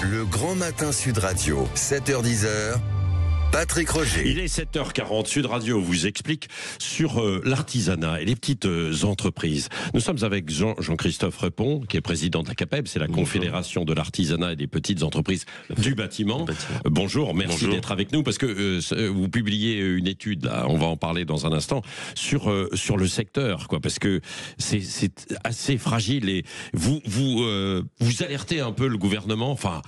Le Grand Matin Sud Radio, 7h-10h. Patrick Roger. Il est 7h40, Sud Radio vous explique sur l'artisanat et les petites entreprises. Nous sommes avec Jean-Christophe Repon, qui est président de la CAPEB, c'est la Confédération de l'artisanat et des petites entreprises du bâtiment. Bonjour, merci d'être avec nous, parce que vous publiez une étude, là, on va en parler dans un instant, sur le secteur, quoi, parce que c'est assez fragile, et vous alertez un peu le gouvernement, enfin...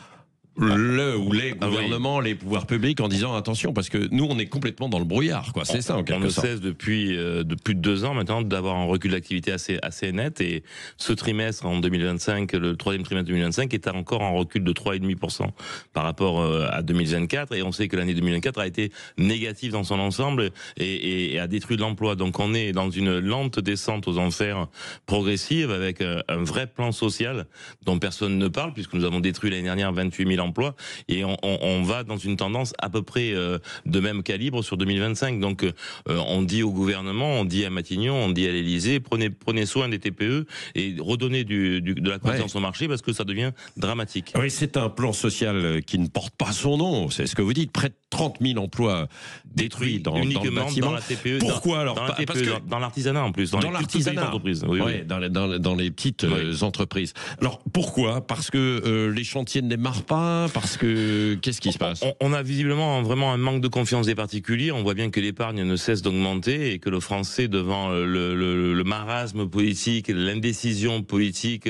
les gouvernements, les pouvoirs publics, en disant attention, parce que nous on est complètement dans le brouillard, quoi. C'est ça en quelque sorte. On ne cesse depuis plus de 2 ans maintenant d'avoir un recul d'activité assez net, et ce trimestre en 2025, le troisième trimestre 2025 est encore en recul de 3,5% par rapport à 2024, et on sait que l'année 2024 a été négative dans son ensemble et a détruit de l'emploi. Donc on est dans une lente descente aux enfers progressive, avec un vrai plan social dont personne ne parle, puisque nous avons détruit l'année dernière 28 000 emplois, et on va dans une tendance à peu près de même calibre sur 2025. Donc on dit au gouvernement, on dit à Matignon, on dit à l'Élysée, prenez soin des TPE et redonnez de la confiance au marché, parce que ça devient dramatique. Oui, c'est un plan social qui ne porte pas son nom, c'est ce que vous dites, près de 30 000 emplois détruits dans le bâtiment. Dans la TPE. Pourquoi alors? Dans la TPE, parce que dans l'artisanat en plus, dans les petites entreprises. Oui. Dans les petites entreprises. Alors pourquoi? Parce que les chantiers ne démarrent pas? Parce que qu'est-ce qui se passe? On a visiblement vraiment un manque de confiance des particuliers. On voit bien que l'épargne ne cesse d'augmenter, et que le Français, devant le marasme politique, l'indécision politique,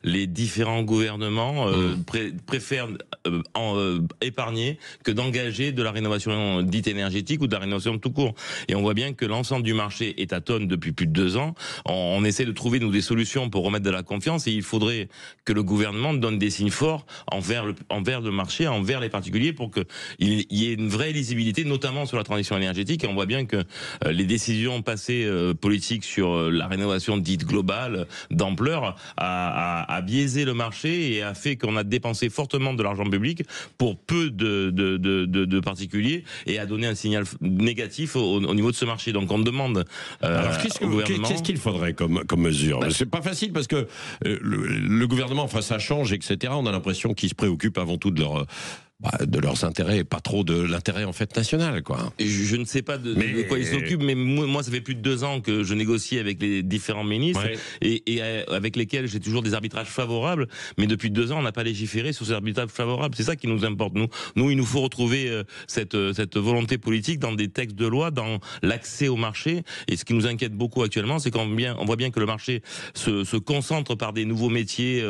les différents gouvernements préfèrent épargner que d'engager de la rénovation dite énergétique ou de la rénovation tout court. Et on voit bien que l'ensemble du marché est à tonne depuis plus de 2 ans. On essaie de trouver des solutions pour remettre de la confiance, et il faudrait que le gouvernement donne des signes forts envers le marché, envers les particuliers, pour qu'il y ait une vraie lisibilité, notamment sur la transition énergétique. Et on voit bien que les décisions passées politiques sur la rénovation dite globale, d'ampleur, a biaisé le marché et a fait qu'on a dépensé fortement de l'argent public pour peu de particuliers, et a donné un signal négatif au niveau de ce marché. Donc on demande alors qu'est-ce qu'il faudrait comme mesure? C'est pas facile, parce que le gouvernement, enfin ça change, etc. On a l'impression qu'ils se préoccupent avant tout de leurs intérêts, et pas trop de l'intérêt en fait national, quoi. Je ne sais pas de quoi ils s'occupent, mais moi ça fait plus de 2 ans que je négocie avec les différents ministres, et avec lesquels j'ai toujours des arbitrages favorables, mais depuis 2 ans on n'a pas légiféré sur ces arbitrages favorables. C'est ça qui nous importe. Nous il nous faut retrouver cette volonté politique dans des textes de loi, dans l'accès au marché. Et ce qui nous inquiète beaucoup actuellement, c'est qu'on voit bien que le marché se concentre par des nouveaux métiers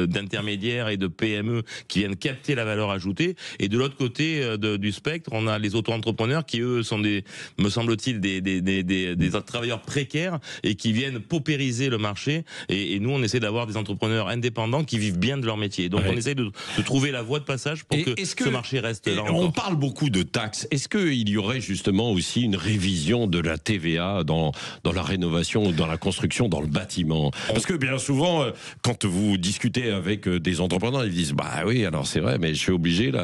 d'intermédiaires et de PME qui viennent capter la valeur ajoutée. Et de l'autre côté du spectre, on a les auto-entrepreneurs qui, eux, sont me semble-t-il, des travailleurs précaires, et qui viennent paupériser le marché. Et nous, on essaie d'avoir des entrepreneurs indépendants qui vivent bien de leur métier. Donc on essaie de trouver la voie de passage pour que ce marché reste là encore. On parle beaucoup de taxes. Est-ce qu'il y aurait justement aussi une révision de la TVA dans la rénovation, dans la construction, dans le bâtiment? Parce que bien souvent, quand vous discutez avec des entrepreneurs, ils disent bah oui, alors c'est vrai, mais je suis obligé là.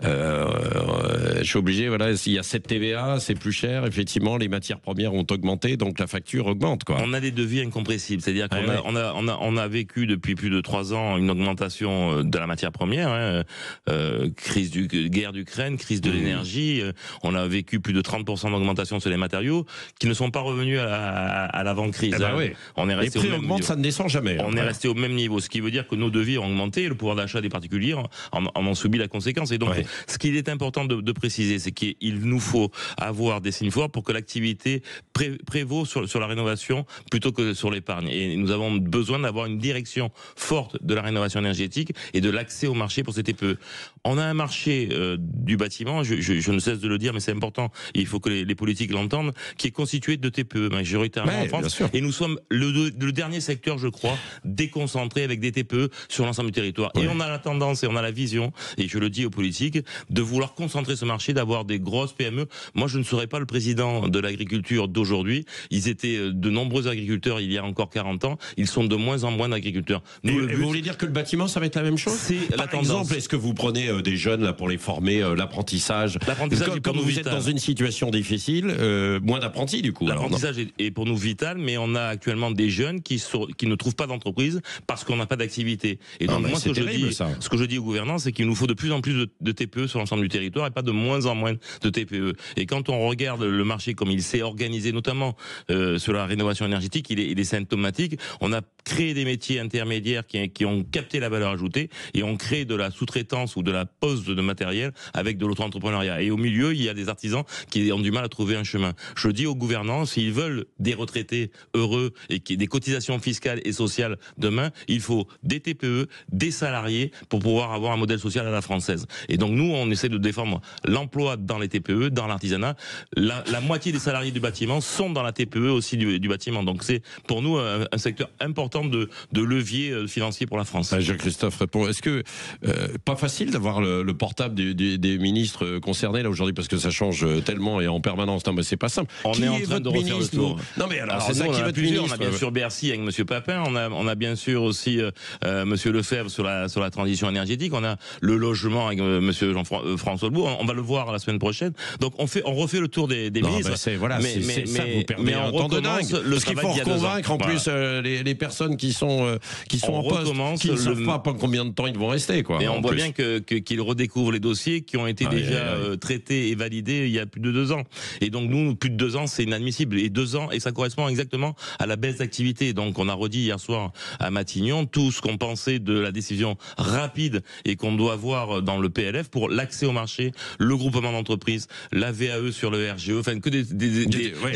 Je suis obligé, voilà, s'il y a cette TVA, c'est plus cher, effectivement, les matières premières ont augmenté, donc la facture augmente, quoi. On a des devis incompressibles, c'est-à-dire qu'on a vécu depuis plus de 3 ans une augmentation de la matière première, guerre d'Ukraine, crise de l'énergie, on a vécu plus de 30% d'augmentation sur les matériaux, qui ne sont pas revenus à l'avant-crise. On est resté les prix augmentent, ça ne descend jamais. On est resté au même niveau, ce qui veut dire que nos devis ont augmenté, et le pouvoir d'achat des particuliers en ont subi la conséquence. Et donc, ce qu'il est important de préciser, c'est qu'il nous faut avoir des signes forts pour que l'activité prévaut sur la rénovation plutôt que sur l'épargne. Et nous avons besoin d'avoir une direction forte de la rénovation énergétique et de l'accès au marché pour ces TPE. On a un marché du bâtiment, je ne cesse de le dire, mais c'est important, il faut que les politiques l'entendent, qui est constitué de TPE, majoritairement en France. Et nous sommes le dernier secteur, je crois, déconcentré, avec des TPE sur l'ensemble du territoire. Et on a la tendance et on a la vision, et je le dis aux politiques, de vouloir concentrer ce marché, d'avoir des grosses PME. Moi, je ne serais pas le président de l'agriculture d'aujourd'hui. Ils étaient de nombreux agriculteurs il y a encore 40 ans. Ils sont de moins en moins d'agriculteurs. Vous voulez dire que le bâtiment, ça va être la même chose? C'est la Par tendance. exemple, est-ce que vous prenez des jeunes là pour les former, l'apprentissage? Comme vous êtes dans une situation difficile, moins d'apprentis du coup. L'apprentissage est pour nous vital, mais on a actuellement des jeunes qui ne trouvent pas d'entreprise parce qu'on n'a pas d'activité. Et donc moi, ce que je dis au gouvernement, c'est qu'il nous faut de plus en plus de TPE sur l'ensemble du territoire et pas de moins en moins de TPE. Et quand on regarde le marché comme il s'est organisé, notamment sur la rénovation énergétique, il est symptomatique. On a créé des métiers intermédiaires qui ont capté la valeur ajoutée et on crée de la sous-traitance ou de la pose de matériel avec de l'auto-entrepreneuriat. Et au milieu, il y a des artisans qui ont du mal à trouver un chemin. Je dis aux gouvernants, s'ils veulent des retraités heureux et des cotisations fiscales et sociales demain, il faut des TPE, des salariés pour pouvoir avoir un modèle social à la française. Et donc nous, on essaie de défendre l'emploi dans les TPE, dans l'artisanat. La moitié des salariés du bâtiment sont dans la TPE aussi du bâtiment. Donc c'est pour nous un secteur important de levier financier pour la France. Jean-Christophe répond. Est-ce que pas facile d'avoir le portable des ministres concernés là aujourd'hui parce que ça change tellement et en permanence. Non mais c'est pas simple. On est en train de refaire le tour. Non mais alors c'est nous, ça qui va être ministre. On a bien sûr Bercy avec Monsieur Papin. On a bien sûr aussi Monsieur Lefebvre sur la transition énergétique. On a le logement avec Monsieur Jean-François Lebourg. On va le voir la semaine prochaine. Donc on refait le tour des ministres. Ben c'est ça vous perdez un temps de dingue. Parce qu'il faut convaincre en plus les personnes qui sont en poste, qui ne savent pas combien de temps ils vont rester quoi. Et on voit bien qu'ils redécouvrent les dossiers qui ont été déjà traités et validés il y a plus de 2 ans. Et donc nous, plus de 2 ans, c'est inadmissible. Et 2 ans, et ça correspond exactement à la baisse d'activité. Donc on a redit hier soir à Matignon tout ce qu'on pensait de la décision rapide et qu'on doit voir dans le PLF pour l'accès au marché, le groupement d'entreprises, la VAE sur le RGE, enfin que des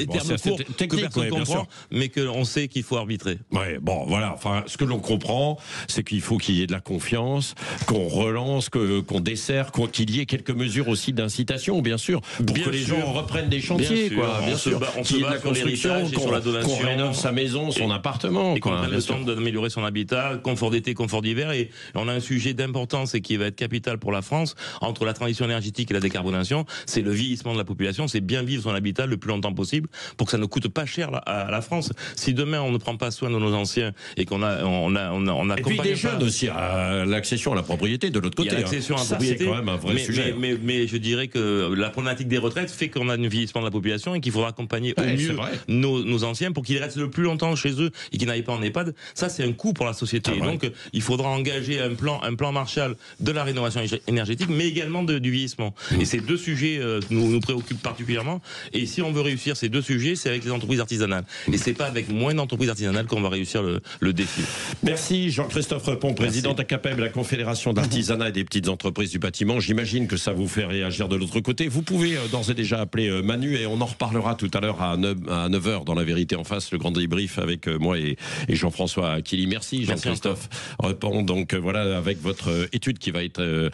termes courts que personne comprend, mais qu'on sait qu'il faut arbitrer. Ouais, bon, voilà. Enfin, ce que l'on comprend, c'est qu'il faut qu'il y ait de la confiance, qu'on relance, qu'on dessert, qu'il y ait quelques mesures aussi d'incitation, bien sûr, pour que les gens reprennent des chantiers, quoi. Bien sûr, qu'il y ait de la construction, qu'on rénove sa maison, son appartement, et qu'on prenne le temps d'améliorer son habitat, confort d'été, confort d'hiver. Et on a un sujet d'importance et qui va être capital pour la France entre la transition énergétique et la décarbonation. C'est le vieillissement de la population, c'est bien vivre son habitat le plus longtemps possible pour que ça ne coûte pas cher à la France. Si demain on ne prend pas soin de nos anciens et qu'on et puis des jeunes aussi à l'accession à la propriété de l'autre côté. L'accession à la propriété, c'est quand même un vrai sujet. Mais je dirais que la problématique des retraites fait qu'on a un vieillissement de la population et qu'il faudra accompagner au mieux nos anciens pour qu'ils restent le plus longtemps chez eux et qu'ils n'aillent pas en EHPAD. Ça, c'est un coût pour la société. Et donc, il faudra engager un plan Marshall de la rénovation énergétique, mais également du vieillissement. Et ces 2 sujets nous préoccupent particulièrement. Et si on veut réussir ces 2 sujets, c'est avec les entreprises artisanales. Et c'est pas avec moins d'entreprises artisanales qu'on va réussir le défi. Merci Jean-Christophe Repon, président d'ACAPEB, la Confédération d'artisanat et des petites entreprises du bâtiment. J'imagine que ça vous fait réagir de l'autre côté. Vous pouvez d'ores et déjà appeler Manu et on en reparlera tout à l'heure à 9h dans La Vérité en face, le grand débrief avec moi et Jean-François Akili. Merci Jean-Christophe Repon. Donc voilà, avec votre étude qui va être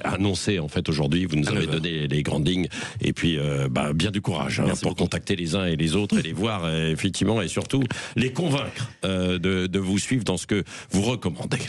annoncée en fait aujourd'hui, vous nous avez donné les grandes lignes et puis bien du courage pour contacter les uns et les autres et les voir effectivement et surtout les convaincre de vous suivre dans ce que vous recommandez.